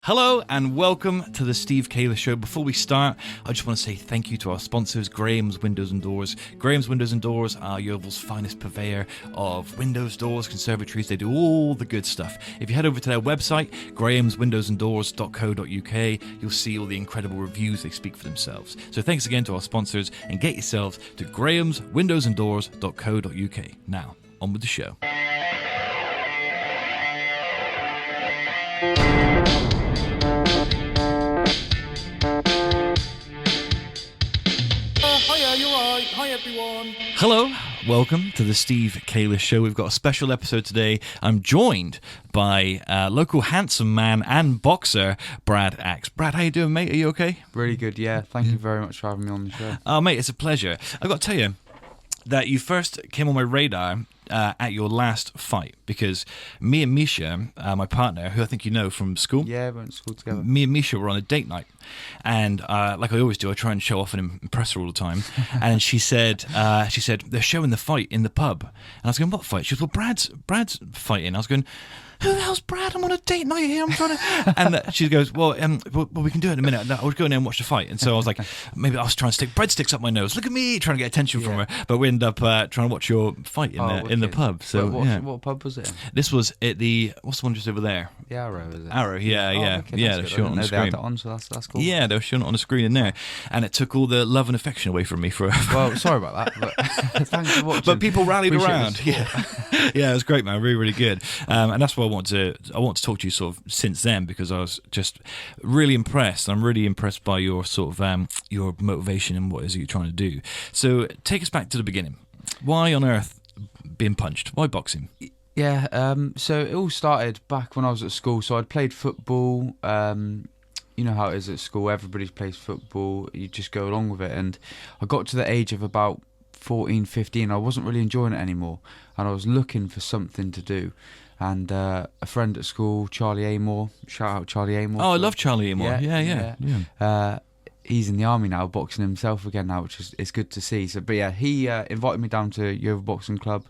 Hello and welcome to the Steve Kayla Show. Before we start, I just want to say thank you to our sponsors, Graham's Windows and Doors. Graham's Windows and Doors are Yeovil's finest purveyor of windows, doors, conservatories. They do all the good stuff. If you head over to their website, grahamswindowsanddoors.co.uk, you'll see all the incredible reviews. They speak for themselves. So thanks again to our sponsors, and get yourselves to grahamswindowsanddoors.co.uk. Now, on with the show. Hi everyone. Hello, welcome to the Steve Kayla Show. We've got a special episode today. I'm joined by local handsome man and boxer, Brad Axe. Brad, how you doing, mate? Are you okay? Really good, yeah. Thank you very much for having me on the show. Oh, mate, it's a pleasure. I've got to tell you that you first came on my radar at your last fight, because me and Misha, my partner, who I think you know from school. Yeah, we went to school together. Me and Misha were on a date night, and like I always do, I try and show off and impress her all the time. And she said they're showing the fight in the pub, and I was going, what fight? She was, well, Brad's fighting. I was going, who the hell's Brad? I'm on a date night here. I'm trying to. And she goes, well, we can do it in a minute. I would go in there and watch the fight. And so I was like, maybe I was trying to stick breadsticks up my nose. Look at me, trying to get attention from her. But we ended up trying to watch your fight in the pub. So what pub was it in? This was at the, what's the one just over there? The Arrow, is it? Arrow, yeah. Okay, Yeah, they were showing it on the screen. They had that on, so that's cool. Yeah, they were showing it on the screen in there. And it took all the love and affection away from me for Well, sorry about that, but thanks for watching. But people rallied around. Yeah, it was great, man. Really, really good. And that's why I want to talk to you sort of since then, because I was just really impressed. I'm really impressed by your sort of your motivation and what it is you're trying to do. So take us back to the beginning. Why on earth being punched? Why boxing? Yeah, so it all started back when I was at school. So I'd played football. You know how it is at school. Everybody plays football. You just go along with it. And I got to the age of about 14, 15. I wasn't really enjoying it anymore. And I was looking for something to do. And a friend at school, Charlie Amor, shout out Charlie Amor. Oh, I love Charlie Amor. Yeah. He's in the army now, boxing himself again now, which is good to see. So, but yeah, he invited me down to Yeovil Boxing Club.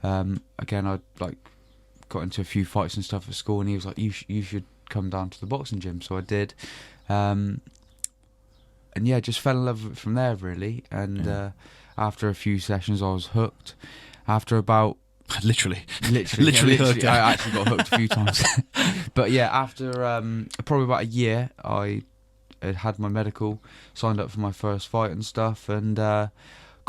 Again, I got into a few fights and stuff at school, and he was like, "You should come down to the boxing gym." So I did, and yeah, just fell in love with it from there really. And after a few sessions, I was hooked. After about Literally hooked. I actually got hooked a few times. But yeah, after probably about a year, I had my medical, signed up for my first fight and stuff, and got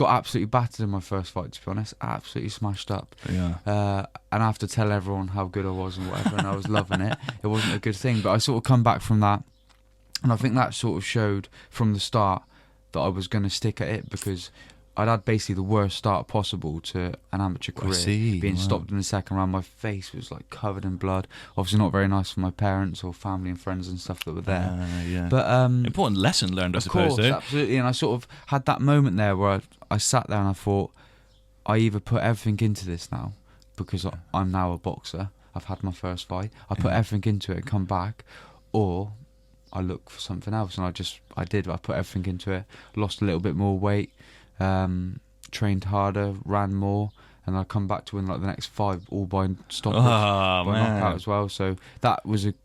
absolutely battered in my first fight, to be honest. Absolutely smashed up. Yeah. And I have to tell everyone how good I was and whatever, and I was loving it. It wasn't a good thing, but I sort of come back from that, and I think that sort of showed from the start that I was going to stick at it, because I'd had basically the worst start possible to an amateur career. Being stopped in the second round, my face was like covered in blood. Obviously not very nice for my parents or family and friends and stuff that were there. Yeah. But important lesson learned, I Of suppose. course, absolutely. And I sort of had that moment there where I sat there and I thought, I either put everything into this now, because I'm now a boxer. I've had my first fight. I put everything into it and come back, or I look for something else. And I did. I put everything into it. Lost a little bit more weight. Trained harder, ran more, and I come back to win like the next 5, all by stoppage, by knockout as well. So that was it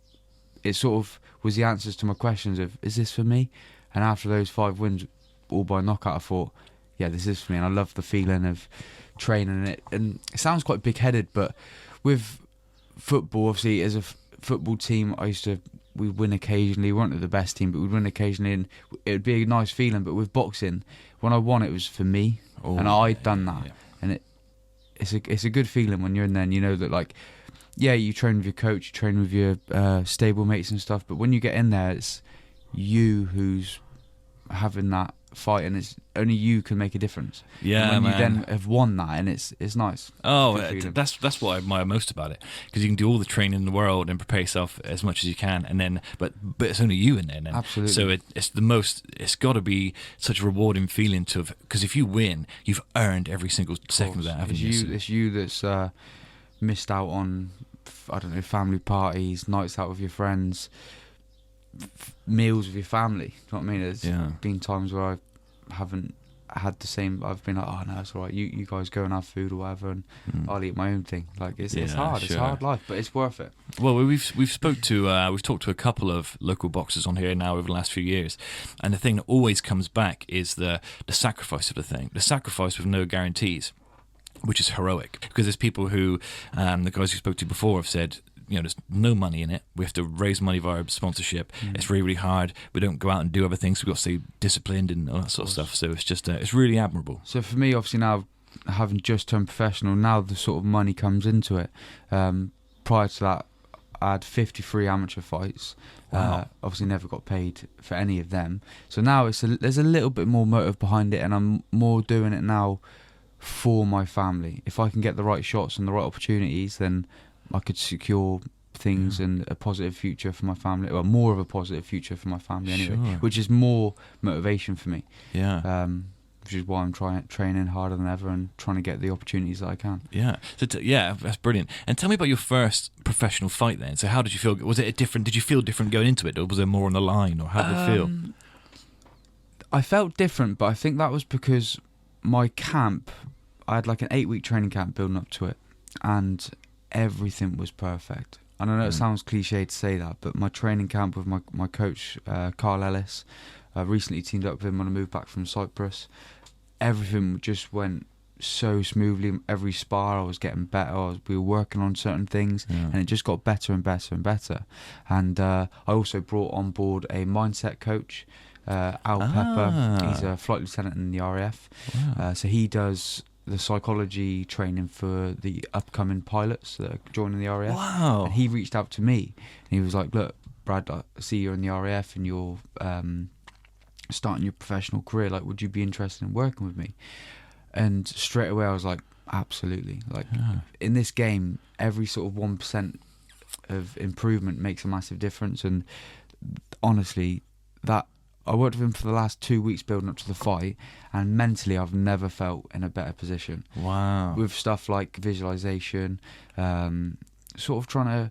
sort of was the answers to my questions of, is this for me? And after those 5 wins, all by knockout, I thought, yeah, this is for me. And I love the feeling of training it. And it sounds quite big-headed, but with football, obviously, as a football team, we'd win occasionally. We weren't the best team, but we'd win occasionally, and it would be a nice feeling. But with boxing, when I won, it was for me, and I'd done that, and it's a good feeling when you're in there, and you know that, like, yeah, you train with your coach, you train with your stable mates and stuff, but when you get in there, it's you who's having that fight, and it's only you can make a difference. Yeah, and when man. you then have won that, and it's nice. Oh, that's what I admire most about it, because you can do all the training in the world and prepare yourself as much as you can, and then but it's only you in there. Then. Absolutely. So it's got to be such a rewarding feeling to have, because if you win, you've earned every single second of that, haven't you? It's you that's missed out on, I don't know, family parties, nights out with your friends, meals with your family. Do you know what I mean? There's been times where I haven't had the same. I've been like, oh no, it's all right. You guys go and have food or whatever, and I'll eat my own thing. Like it's hard. Sure. It's hard life, but it's worth it. Well, we've talked to a couple of local boxers on here now over the last few years, and the thing that always comes back is the sacrifice of the thing, the sacrifice with no guarantees, which is heroic. Because there's people who, the guys who spoke to before have said, there's no money in it. We have to raise money via sponsorship. It's really, really hard. We don't go out and do other things. We've got to stay disciplined and all that sort of stuff. So it's just, it's really admirable. So for me, obviously now, having just turned professional, now the sort of money comes into it. Prior to that, I had 53 amateur fights. Wow. Obviously never got paid for any of them. So now there's a little bit more motive behind it, and I'm more doing it now for my family. If I can get the right shots and the right opportunities, then I could secure things and a positive future for my family, well, more of a positive future for my family anyway, Sure. which is more motivation for me. Yeah. Which is why I'm training harder than ever and trying to get the opportunities that I can. Yeah. So that's brilliant. And tell me about your first professional fight then. So how did you feel? Was it did you feel different going into it, or was there more on the line, or how did it feel? I felt different, but I think that was because my camp, I had like an 8-week training camp building up to it, and everything was perfect. And I know it sounds cliche to say that, but my training camp with my coach, Carl Ellis, recently teamed up with him when I moved back from Cyprus. Everything just went so smoothly. Every spar I was getting better. We were working on certain things, and it just got better and better and better. And I also brought on board a mindset coach, Al Pepper. He's a flight lieutenant in the RAF. Wow. So he does the psychology training for the upcoming pilots that are joining the RAF. Wow. And he reached out to me, and he was like, look, Brad, I see you're in the RAF and you're starting your professional career. Like, would you be interested in working with me? And straight away I was like, absolutely. Like, in this game, every sort of 1% of improvement makes a massive difference. And honestly, that I worked with him for the last 2 weeks building up to the fight, and mentally I've never felt in a better position. Wow. With stuff like visualization, sort of trying to...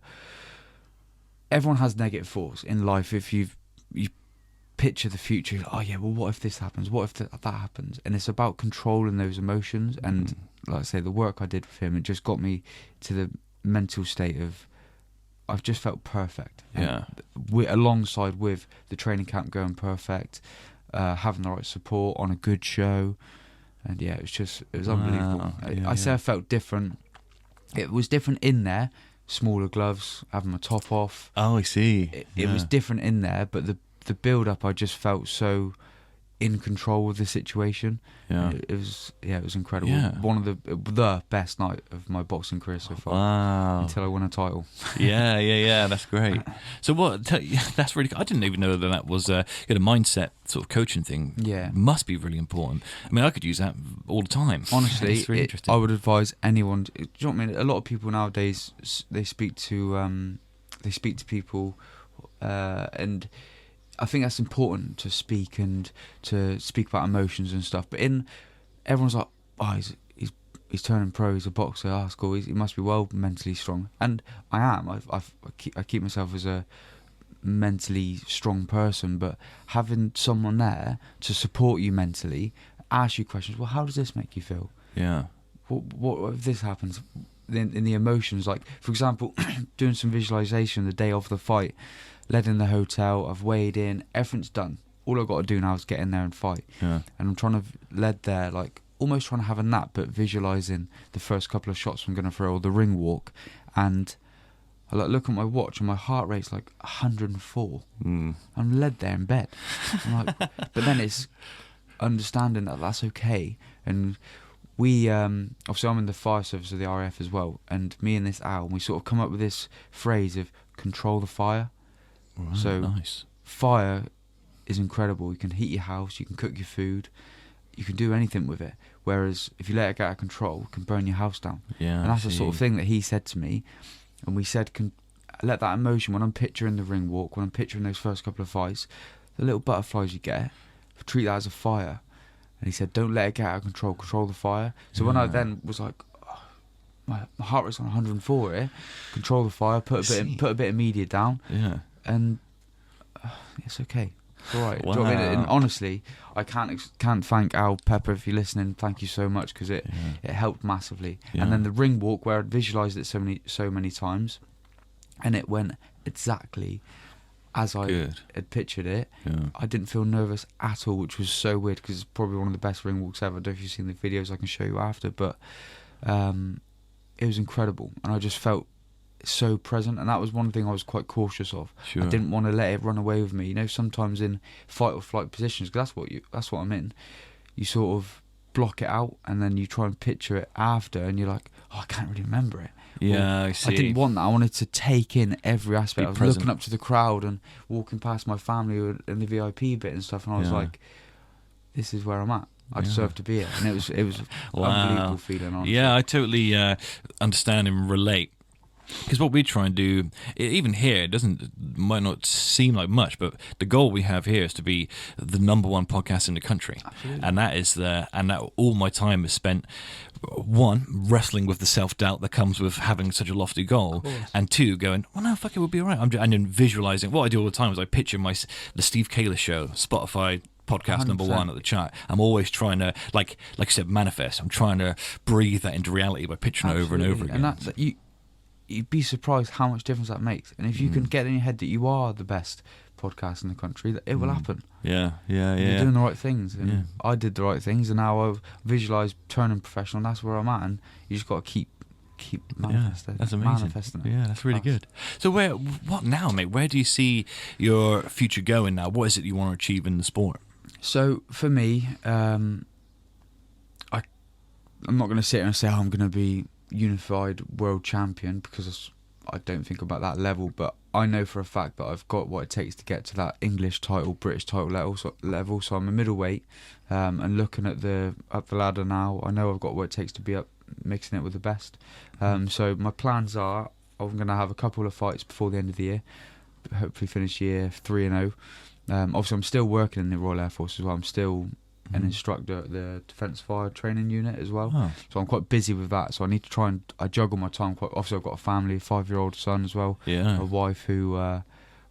Everyone has negative thoughts in life. If you picture the future, oh yeah, well, what if this happens? What if that happens? And it's about controlling those emotions. And like I say, the work I did with him, it just got me to the mental state of... I've just felt perfect. Yeah. Alongside with the training camp going perfect, having the right support on a good show, and yeah, it was unbelievable. I say I felt different. It was different in there. Smaller gloves, having my top off. Oh, I see. It was different in there, but the build up, I just felt so in control of the situation. Yeah. It was incredible. Yeah. One of the best night of my boxing career so far. Wow. Until I won a title. Yeah. That's great. So that's really. I didn't even know that was a mindset sort of coaching thing. Yeah. Must be really important. I mean, I could use that all the time. Honestly, it's really interesting. I would advise anyone. Do you know what I mean? A lot of people nowadays, they speak to people, and I think that's important to speak and to speak about emotions and stuff. But everyone's like, oh, he's turning pro. He's a boxer. Oh, that's cool. He must be well mentally strong. And I am. I keep myself as a mentally strong person. But having someone there to support you mentally, ask you questions. Well, how does this make you feel? Yeah. What if this happens? In the emotions, like for example, doing some visualization the day of the fight. Led in the hotel, I've weighed in, everything's done. All I've got to do now is get in there and fight. Yeah. And I'm trying to lead there, like almost trying to have a nap, but visualising the first couple of shots I'm going to throw, or the ring walk. And I look at my watch and my heart rate's like 104. I'm led there in bed. I'm like, but then it's understanding that that's okay. And we, obviously I'm in the fire service of the RAF as well. And me and this Al, we sort of come up with this phrase of control the fire. Right, so nice. Fire is incredible. You can heat your house, you can cook your food, you can do anything with it. Whereas if you let it get out of control, it can burn your house down. Yeah, and that's the sort of thing that he said to me. And we said, let that emotion, when I'm picturing the ring walk, when I'm picturing those first couple of fights, the little butterflies you get, treat that as a fire. And he said, don't let it get out of control, control the fire. So when I then was like, my heart rate's on 104 here, control the fire, put a bit of media down. Yeah. And it's okay. It's all right. Wow. Do you know what I mean? And honestly, I can't thank Al Pepper, if you're listening. Thank you so much, because it helped massively. Yeah. And then the ring walk, where I'd visualised it so many times, and it went exactly as I had pictured it. Yeah. I didn't feel nervous at all, which was so weird, because it's probably one of the best ring walks ever. I don't know if you've seen the videos, I can show you after, but it was incredible, and I just felt so present, and that was one thing I was quite cautious of. Sure. I didn't want to let it run away with me. You know, sometimes in fight or flight positions, because that's what I'm in, you sort of block it out, and then you try and picture it after, and you're like, oh, I can't really remember it. Yeah, I see. I didn't want that. I wanted to take in every aspect. I was present. looking up to the crowd and walking past my family in the VIP bit and stuff, and I was like, this is where I'm at. I deserve to be here. And it was an unbelievable feeling, honestly. Yeah, I totally understand and relate. Because what we try and do, even here, might not seem like much, but the goal we have here is to be the #1 podcast in the country. Absolutely. And that all my time is spent, one, wrestling with the self-doubt that comes with having such a lofty goal, and two, going, well, no, fuck it, we'll be all right. And then visualizing. What I do all the time is I picture the Steve Kayla show, Spotify podcast 100%. #1 at the chart. I'm always trying to, like I said, manifest. I'm trying to breathe that into reality by picturing it over and over again. And you'd be surprised how much difference that makes. And if you can get in your head that you are the best podcast in the country, that it will happen. Yeah. You're doing the right things, and I did the right things, and now I've visualised turning professional, and that's where I'm at. And you just got to keep manifesting. That's amazing. Manifesting it. Yeah, that's really good. So what now, mate? Where do you see your future going now? What is it you want to achieve in the sport? So for me, I'm not going to sit here and say I'm going to be unified world champion, because I don't think about that level, but I know for a fact that I've got what it takes to get to that English title, British title level. So I'm a middleweight, and looking at up the ladder now, I know I've got what it takes to be up, mixing it with the best. So my plans are, I'm going to have a couple of fights before the end of the year, hopefully finish year 3-0. Obviously I'm still working in the Royal Air Force as well. I'm still an instructor at the Defence Fire Training Unit as well. So I'm quite busy with that, so I need to try and I juggle my time quite. Obviously I've got a family, a 5-year-old son as well, a wife who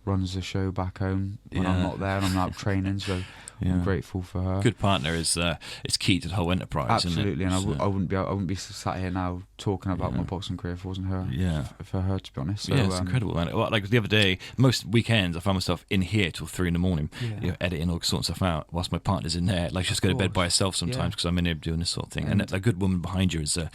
runs the show back home when I'm not there, and I'm out training, so I'm grateful for her. Good partner is key to the whole enterprise. Absolutely, isn't it? and I wouldn't be sat here now talking about my boxing career if it wasn't her. For her, to be honest. So, it's incredible, man. Like the other day, most weekends I find myself in here till 3 a.m, editing all sorts of stuff out, whilst my partner's in there. Like, she's go to bed by herself sometimes because I'm in here doing this sort of thing. And a good woman behind you is a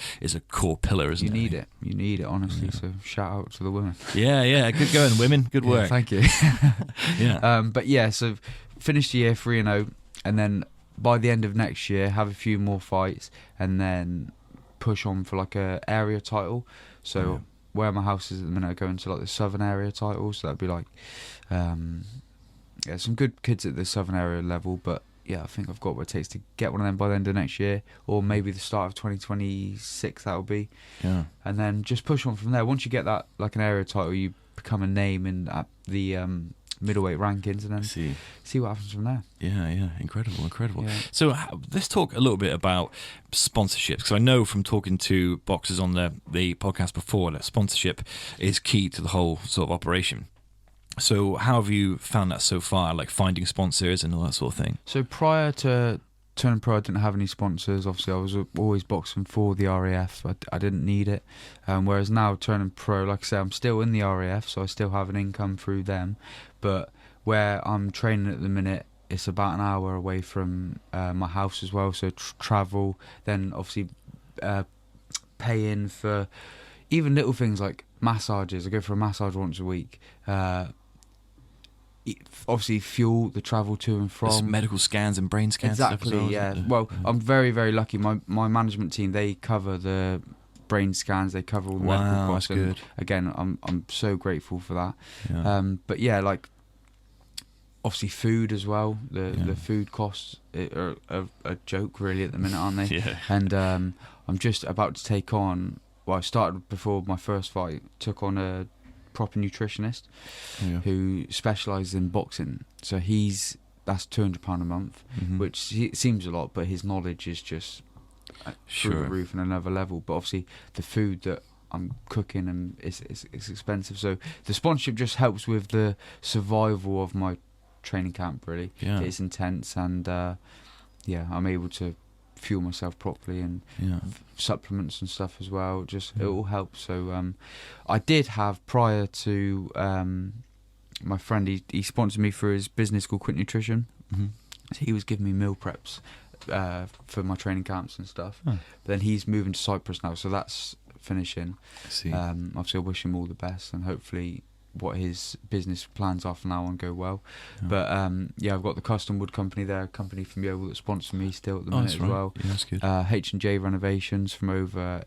core pillar, isn't it? You need it, honestly. So shout out to the women. Yeah. Good going, women. Good work. Thank you. But so finish the year 3-0, and then by the end of next year have a few more fights, and then push on for like a area title. So where my house is at the minute, I go into like the southern area title, so that'd be like some good kids at the southern area level, but I think I've got what it takes to get one of them by the end of next year, or maybe the start of 2026 that'll be. And then just push on from there. Once you get that, like an area title, you become a name in the middleweight rankings, and then see what happens from there. Incredible. So let's talk a little bit about sponsorships, because I know from talking to boxers on the podcast before that sponsorship is key to the whole sort of operation. So how have you found that so far, like finding sponsors and all that sort of thing? So prior to turning pro, I didn't have any sponsors. Obviously I was always boxing for the RAF. I didn't need it, whereas now turning pro, like I say, I'm still in the RAF, so I still have an income through them, but where I'm training at the minute, it's about an hour away from my house as well, so travel, then obviously paying for even little things like massages. I go for a massage once a week. Obviously fuel, the travel to and from. There's medical scans and brain scans. Exactly, Well, I'm very, very lucky. My management team, they cover the brain scans, they cover all the medical costs. That's good. Again, I'm so grateful for that. But like obviously food as well. The food costs are a joke really at the minute, aren't they? And I'm just about to take on. Well, I started before my first fight. Took on a proper nutritionist who specialises in boxing. So that's £200 a month, which seems a lot, but his knowledge is just through the roof and another level. But obviously the food that I'm cooking and it's expensive. So the sponsorship just helps with the survival of my training camp. Really, Yeah. it's intense, and I'm able to fuel myself properly and Yeah. supplements and stuff as well. Just it all helps. So I did have, prior to my friend, he sponsored me for his business called Quick Nutrition. Mm-hmm. So he was giving me meal preps for my training camps and stuff. Oh. But then he's moving to Cyprus now, so that's finishing. I see. Obviously I wish him all the best, and hopefully what his business plans are from now on go well. Yeah. But I've got the Custom Wood Company there, a company from Yeovil that sponsor me still at the Oh, minute that's as right. well. Yeah, that's good. H&J Renovations from over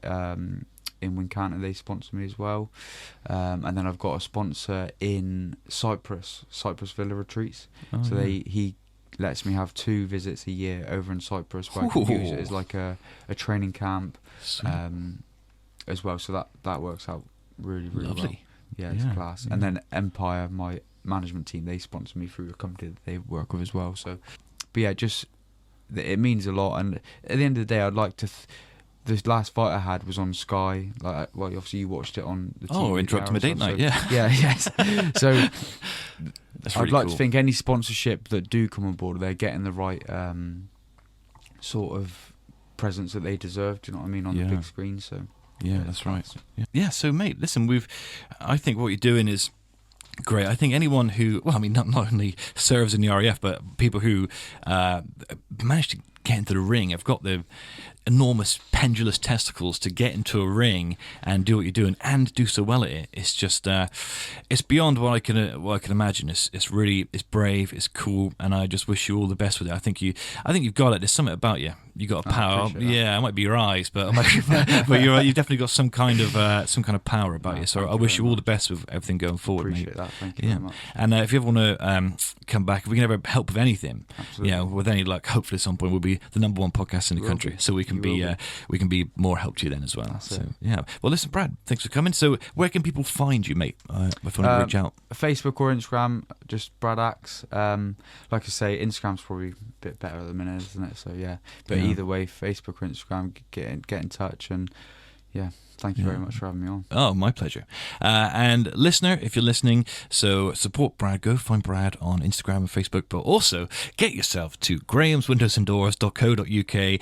in Wincanton, they sponsor me as well. And then I've got a sponsor in Cyprus Villa Retreats. Oh, So yeah. he lets me have 2 visits a year over in Cyprus, where I can use it as like a training camp Sweet. as well. So that works out really, really well. Lovely. Yeah, it's Yeah, class. yeah. And then Empire, my management team, they sponsor me through a company that they work with as well. So, but yeah, just it means a lot. And at the end of the day, I'd like to. The last fight I had was on Sky. Like, well, obviously you watched it on the TV. Oh, interrupting my date night. Yeah. Yeah, yes. So That's I'd really like cool. to think any sponsorship that do come on board, they're getting the right sort of presence that they deserve. Do you know what I mean, on Yeah. the big screen? So Yeah, yeah, that's right. class. Yeah. So, mate, listen, I think what you're doing is great. I think anyone who, well, I mean, not only serves in the RAF, but people who manage to get into the ring have got the enormous pendulous testicles to get into a ring and do what you're doing and do so well at it. It's just it's beyond what I can imagine. It's really, it's brave, it's cool, and I just wish you all the best with it. I think you've got it. There's something about you. You got a I power. appreciate that. Yeah, it might be your eyes, but you've definitely got some kind of power about you. So Thank I you wish very you all the much. best with everything going forward, mate. Appreciate that. Thank you Yeah, very much. and if you ever want to come back, if we can ever help with anything, Absolutely. with any luck, hopefully at some point we'll be the number 1 podcast in the Will country, be. so we can You will be more help to you then as well. That's So it. yeah, well, listen, Brad, thanks for coming. So where can people find you, mate? If I want to reach out. Facebook or Instagram, just Brad Axe. Like I say, Instagram's probably a bit better at the minute, isn't it? So yeah, but Yeah. either way, Facebook or Instagram, get in touch, and yeah, thank you very Yeah. much for having me on. Oh, my pleasure. And listener, if you're listening, so support Brad. Go find Brad on Instagram and Facebook, but also get yourself to grahamswindowsanddoors.co.uk.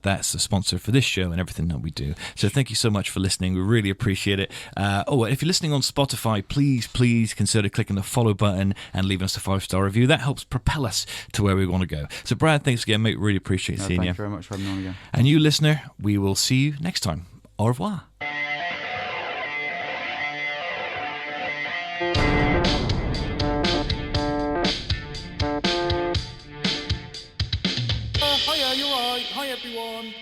That's the sponsor for this show and everything that we do. So thank you so much for listening. We really appreciate it. If you're listening on Spotify, please consider clicking the follow button and leaving us a 5-star review. That helps propel us to where we want to go. So Brad, thanks again, mate. Really appreciate No, seeing thank you. you very much for having me on again. And you, listener, we will see you next time. Au revoir. Hiya, you're right. Hi, everyone.